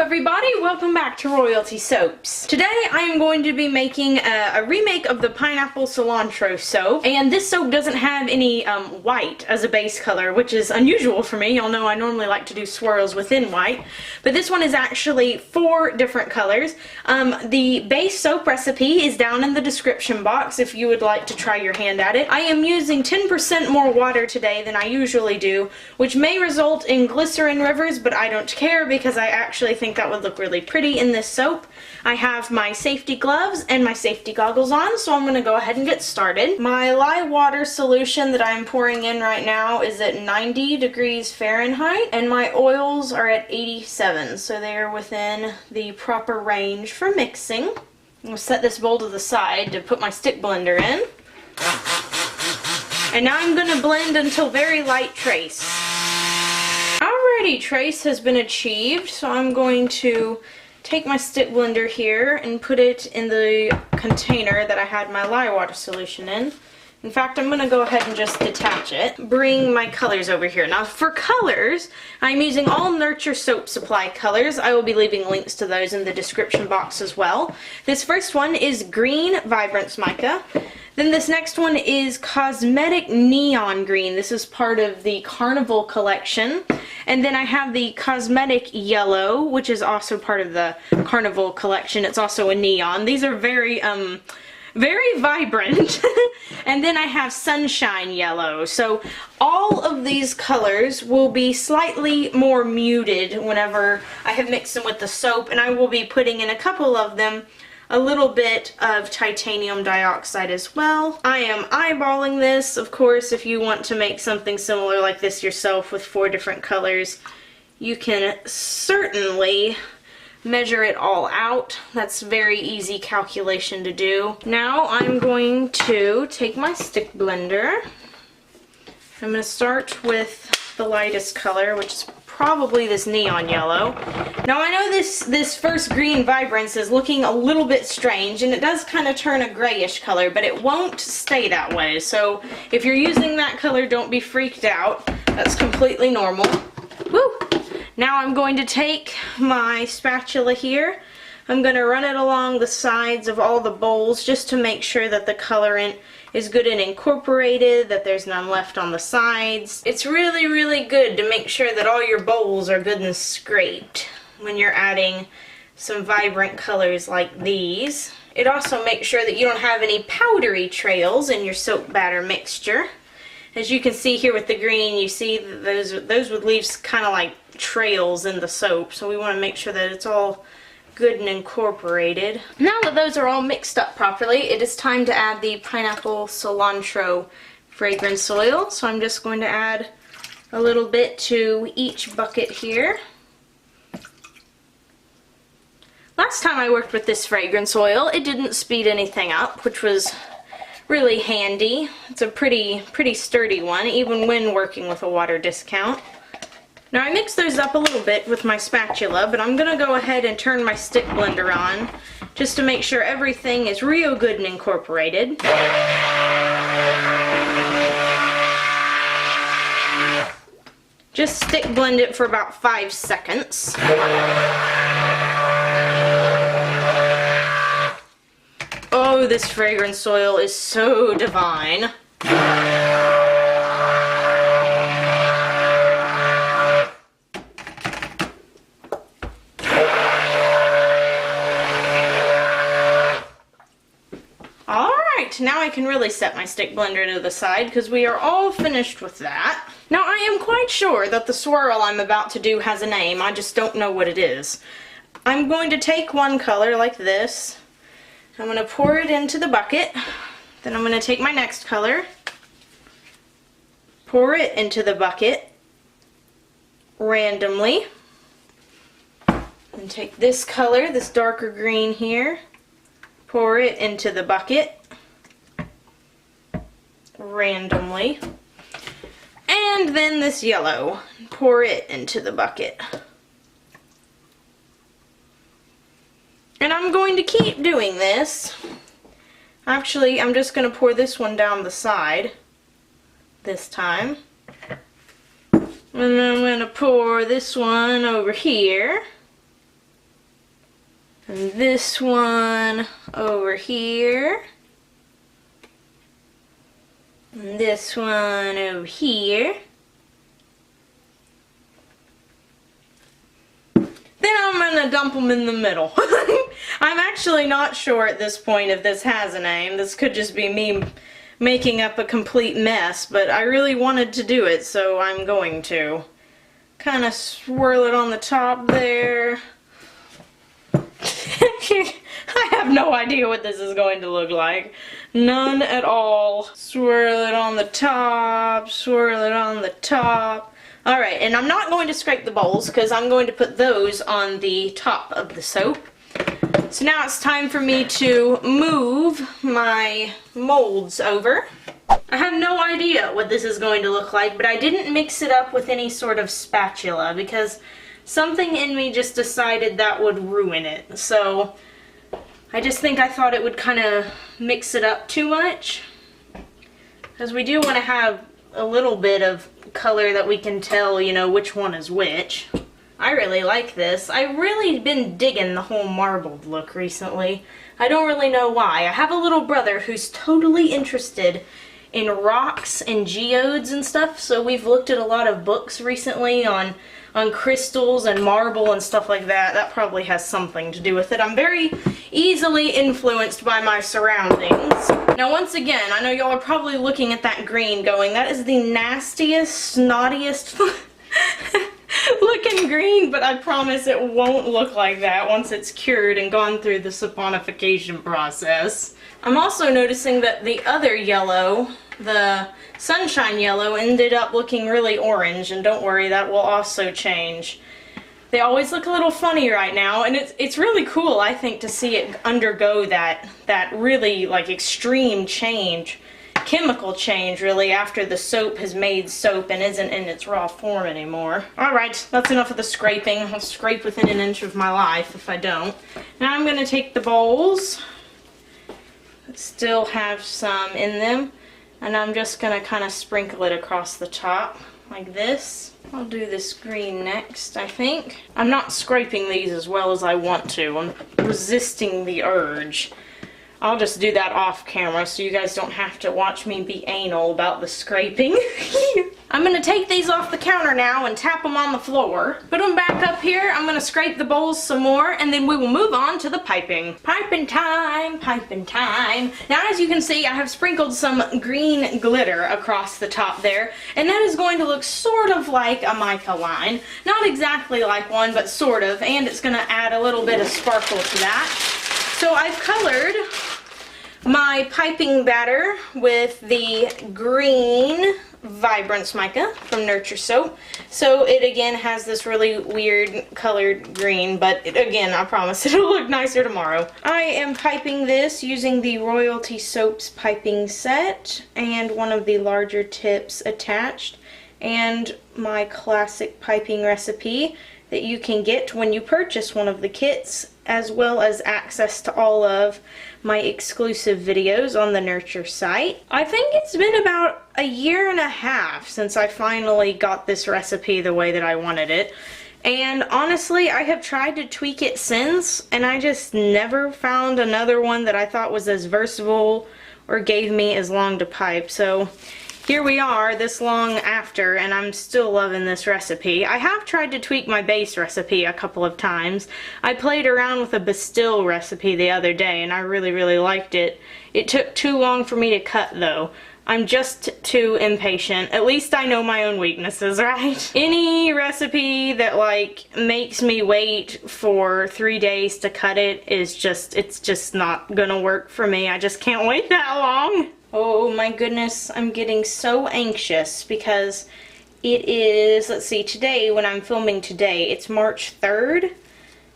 everybody, welcome back to Royalty Soaps. Today I am going to be making a remake of the pineapple cilantro soap, and this soap doesn't have any white as a base color, which is unusual for me. Y'all know I normally like to do swirls within white, but this one is actually 4 different colors. The base soap recipe is down in the description box if you would like to try your hand at it. I am using 10% more water today than I usually do, which may result in glycerin rivers, but I don't care because I actually think that would look really pretty in this soap. I have my safety gloves and my safety goggles on, so I'm going to go ahead and get started. My Lye Water Solution that I'm pouring in right now is at 90 degrees Fahrenheit, and my oils are at 87, so they are within the proper range for mixing. I'm going to set this bowl to the side to put my stick blender in. And now I'm going to blend until very light trace. Alrighty, trace has been achieved, so I'm going to take my stick blender here and put it in the container that I had my Lye Water Solution in. In fact, I'm going to go ahead and just detach it. Bring my colors over here. Now for colors, I'm using all Nurture Soap Supply colors. I will be leaving links to those in the description box as well. This first one is Green Vibrance Mica. Then this next one is Cosmetic Neon Green. This is part of the Carnival collection. And then I have the Cosmetic Yellow, which is also part of the Carnival collection. It's also a neon. These are very vibrant. And then I have Sunshine Yellow. So all of these colors will be slightly more muted whenever I have mixed them with the soap, and I will be putting in a couple of them a little bit of titanium dioxide as well. I am eyeballing this. Of course, if you want to make something similar like this yourself with 4 different colors, you can certainly measure it all out. That's a very easy calculation to do. Now I'm going to take my stick blender. I'm going to start with the lightest color, which is probably this neon yellow. Now I know this first green vibrance is looking a little bit strange, and it does kind of turn a grayish color, but it won't stay that way. So if you're using that color, don't be freaked out. That's completely normal. Woo! Now I'm going to take my spatula here. I'm going to run it along the sides of all the bowls just to make sure that the colorant is good and incorporated, that there's none left on the sides. It's really, really good to make sure that all your bowls are good and scraped when you're adding some vibrant colors like these. It also makes sure that you don't have any powdery trails in your soap batter mixture. As you can see here with the green, you see that those would leave kind of like trails in the soap, so we want to make sure that it's all good and incorporated. Now that those are all mixed up properly, it is time to add the pineapple cilantro fragrance oil. So I'm just going to add a little bit to each bucket here. Last time I worked with this fragrance oil, it didn't speed anything up, which was really handy. It's a pretty sturdy one, even when working with a water discount. Now I mixed those up a little bit with my spatula, but I'm going to go ahead and turn my stick blender on just to make sure everything is real good and incorporated. Just stick blend it for about 5 seconds. Oh, this fragrance oil is so divine. Now I can really set my stick blender to the side because we are all finished with that. Now I am quite sure that the swirl I'm about to do has a name, I just don't know what it is. I'm going to take one color like this, I'm going to pour it into the bucket, then I'm going to take my next color, pour it into the bucket randomly, and take this color, this darker green here, pour it into the bucket randomly, and then this yellow, pour it into the bucket. And I'm going to keep doing this. Actually, I'm just going to pour this one down the side this time. And I'm going to pour this one over here. And this one over here. And this one over here. Then I'm gonna dump them in the middle. I'm actually not sure at this point if this has a name. This could just be me making up a complete mess, but I really wanted to do it, so I'm going to. Kind of swirl it on the top there. I have no idea what this is going to look like. None at all. Swirl it on the top, swirl it on the top. Alright, and I'm not going to scrape the bowls because I'm going to put those on the top of the soap. So now it's time for me to move my molds over. I have no idea what this is going to look like, but I didn't mix it up with any sort of spatula because something in me just decided that would ruin it. So I thought it would kind of mix it up too much, because we do want to have a little bit of color that we can tell, you know, which one is which. I really like this. I've really been digging the whole marbled look recently. I don't really know why. I have a little brother who's totally interested in rocks and geodes and stuff, so we've looked at a lot of books recently on crystals and marble and stuff like that. That probably has something to do with it. I'm very easily influenced by my surroundings. Now once again, I know y'all are probably looking at that green going, that is the nastiest, snottiest looking green, but I promise it won't look like that once it's cured and gone through the saponification process. I'm also noticing that the other yellow, the sunshine yellow, ended up looking really orange, and don't worry, that will also change. They always look a little funny right now, and it's really cool, I think, to see it undergo that really like extreme change, chemical change really, after the soap has made soap and isn't in its raw form anymore. Alright, that's enough of the scraping. I'll scrape within an inch of my life if I don't. Now I'm going to take the bowls that still have some in them, and I'm just going to kind of sprinkle it across the top like this. I'll do this green next, I think. I'm not scraping these as well as I want to. I'm resisting the urge. I'll just do that off camera so you guys don't have to watch me be anal about the scraping. I'm going to take these off the counter now and tap them on the floor. Put them back up here. I'm going to scrape the bowls some more, and then we will move on to the piping. Piping time, piping time. Now as you can see, I have sprinkled some green glitter across the top there, and that is going to look sort of like a mica line. Not exactly like one, but sort of, and it's going to add a little bit of sparkle to that. So I've colored my piping batter with the green Vibrance Mica from Nurture Soap. So it again has this really weird colored green, but again, I promise it'll look nicer tomorrow. I am piping this using the Royalty Soaps piping set and one of the larger tips attached, and my classic piping recipe that you can get when you purchase one of the kits, as well as access to all of my exclusive videos on the Nurture site. I think it's been about a year and a half since I finally got this recipe the way that I wanted it. And honestly, I have tried to tweak it since, and I just never found another one that I thought was as versatile or gave me as long to pipe. So here we are this long after, and I'm still loving this recipe. I have tried to tweak my base recipe a couple of times. I played around with a Bastille recipe the other day, and I really liked it. It took too long for me to cut though. I'm just too impatient. At least I know my own weaknesses, right? Any recipe that like makes me wait for 3 days to cut it is just, it's just not gonna work for me. I just can't wait that long. Oh my goodness, I'm getting so anxious because it is, let's see, today, when I'm filming today, it's March 3rd,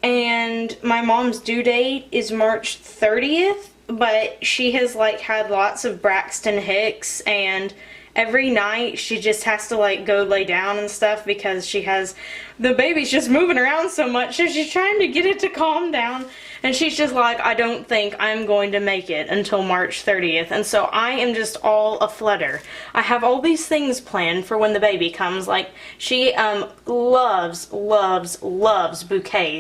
and my mom's due date is March 30th, but she has like had lots of Braxton Hicks, and every night she just has to like go lay down and stuff because she has, the baby's just moving around so much, so she's trying to get it to calm down. And she's just like, I don't think I'm going to make it until March 30th. And so I am just all aflutter. I have all these things planned for when the baby comes. Like, she loves bouquets.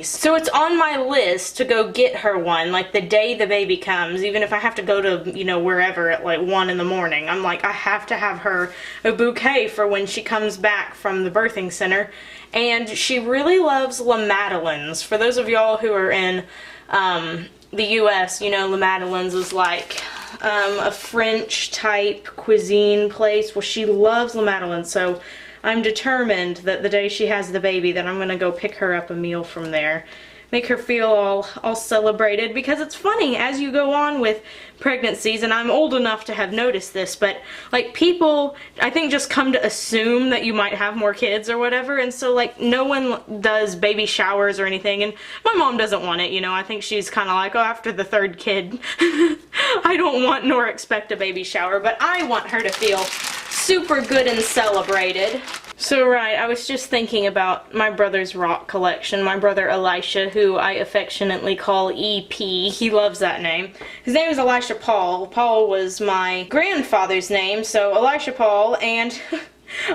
So it's on my list to go get her one, like the day the baby comes, even if I have to go to, you know, wherever at like 1 in the morning. I'm like, I have to have her a bouquet for when she comes back from the birthing center. And she really loves La Madeleine's. For those of y'all who are in the US, you know, La Madeleine's is like a French type cuisine place. Well, she loves La Madeleine, so I'm determined that the day she has the baby that I'm gonna go pick her up a meal from there. Make her feel all celebrated, because it's funny as you go on with pregnancies, and I'm old enough to have noticed this, but like people, I think, just come to assume that you might have more kids or whatever, and so like no one does baby showers or anything, and my mom doesn't want it, you know. I think she's kind of like, oh, after the 3rd kid, I don't want nor expect a baby shower, but I want her to feel super good and celebrated. So right, I was just thinking about my brother's rock collection. My brother Elisha, who I affectionately call EP, he loves that name. His name is Elisha Paul. Paul was my grandfather's name, so Elisha Paul, and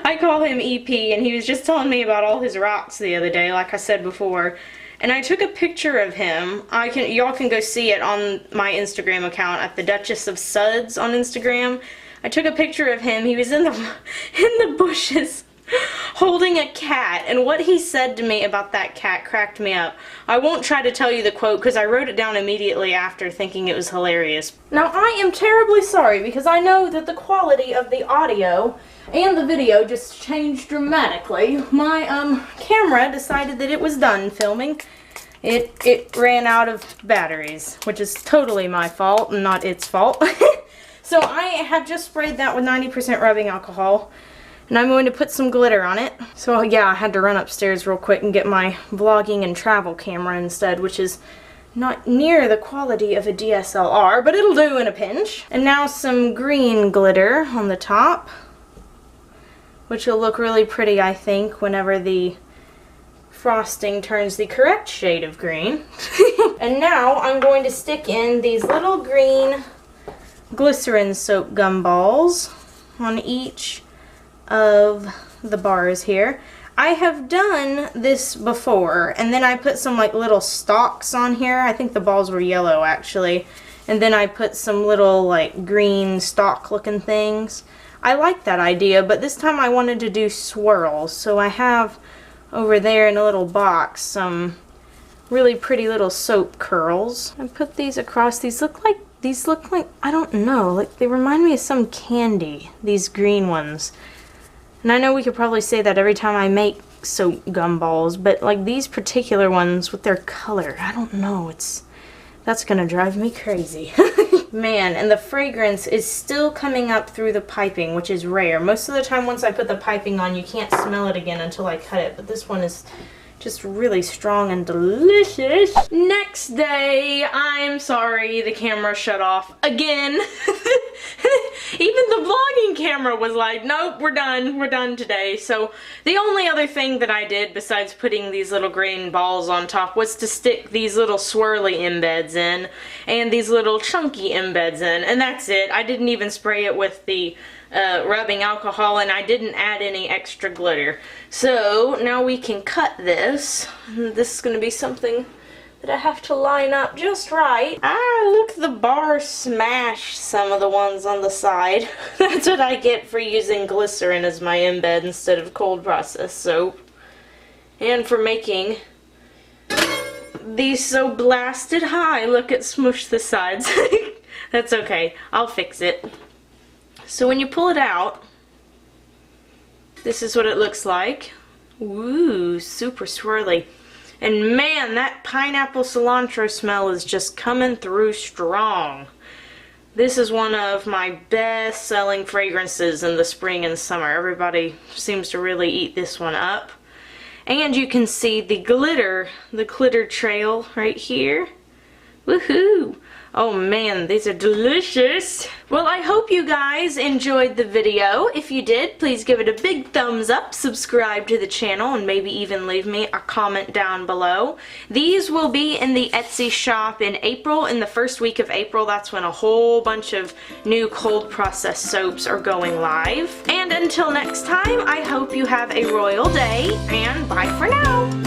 I call him EP, and he was just telling me about all his rocks the other day, like I said before. And I took a picture of him. Y'all can go see it on my Instagram account at the Duchess of Suds on Instagram. I took a picture of him. He was in the bushes holding a cat, and what he said to me about that cat cracked me up. I won't try to tell you the quote because I wrote it down immediately after, thinking it was hilarious. Now, I am terribly sorry because I know that the quality of the audio and the video just changed dramatically. My camera decided that it was done filming. It ran out of batteries, which is totally my fault and not its fault. So I have just sprayed that with 90% rubbing alcohol. And I'm going to put some glitter on it. So yeah, I had to run upstairs real quick and get my vlogging and travel camera instead, which is not near the quality of a DSLR, but it'll do in a pinch. And now some green glitter on the top, which will look really pretty, I think, whenever the frosting turns the correct shade of green. And now I'm going to stick in these little green glycerin soap gumballs on each of the bars here. I have done this before, and then I put some like little stalks on here. I think the balls were yellow actually, and then I put some little like green stalk looking things. I like that idea, but this time I wanted to do swirls, so I have over there in a little box some really pretty little soap curls. I put these across. These look like, I don't know, like they remind me of some candy, these green ones. And I know we could probably say that every time I make soap gumballs, but like these particular ones with their color, I don't know, that's gonna drive me crazy. Man, and the fragrance is still coming up through the piping, which is rare. Most of the time once I put the piping on, you can't smell it again until I cut it, but this one is just really strong and delicious. Next day, I'm sorry, the camera shut off again. Even the vlogging camera was like, nope, we're done today. So the only other thing that I did besides putting these little green balls on top was to stick these little swirly embeds in and these little chunky embeds in, and that's it. I didn't even spray it with the rubbing alcohol, and I didn't add any extra glitter. So now we can cut this. This is going to be something that I have to line up just right. Ah, look, the bar smashed some of the ones on the side. That's what I get for using glycerin as my embed instead of cold process soap. And for making these so blasted high. Look, it smushed the sides. That's okay, I'll fix it. So when you pull it out, this is what it looks like. Ooh, super swirly. And man, that pineapple cilantro smell is just coming through strong. This is one of my best selling fragrances in the spring and summer. Everybody seems to really eat this one up. And you can see the glitter trail right here. Woohoo! Oh man, these are delicious. Well, I hope you guys enjoyed the video. If you did, please give it a big thumbs up, subscribe to the channel, and maybe even leave me a comment down below. These will be in the Etsy shop in April, in the first week of April. That's when a whole bunch of new cold processed soaps are going live. And until next time, I hope you have a royal day, and bye for now.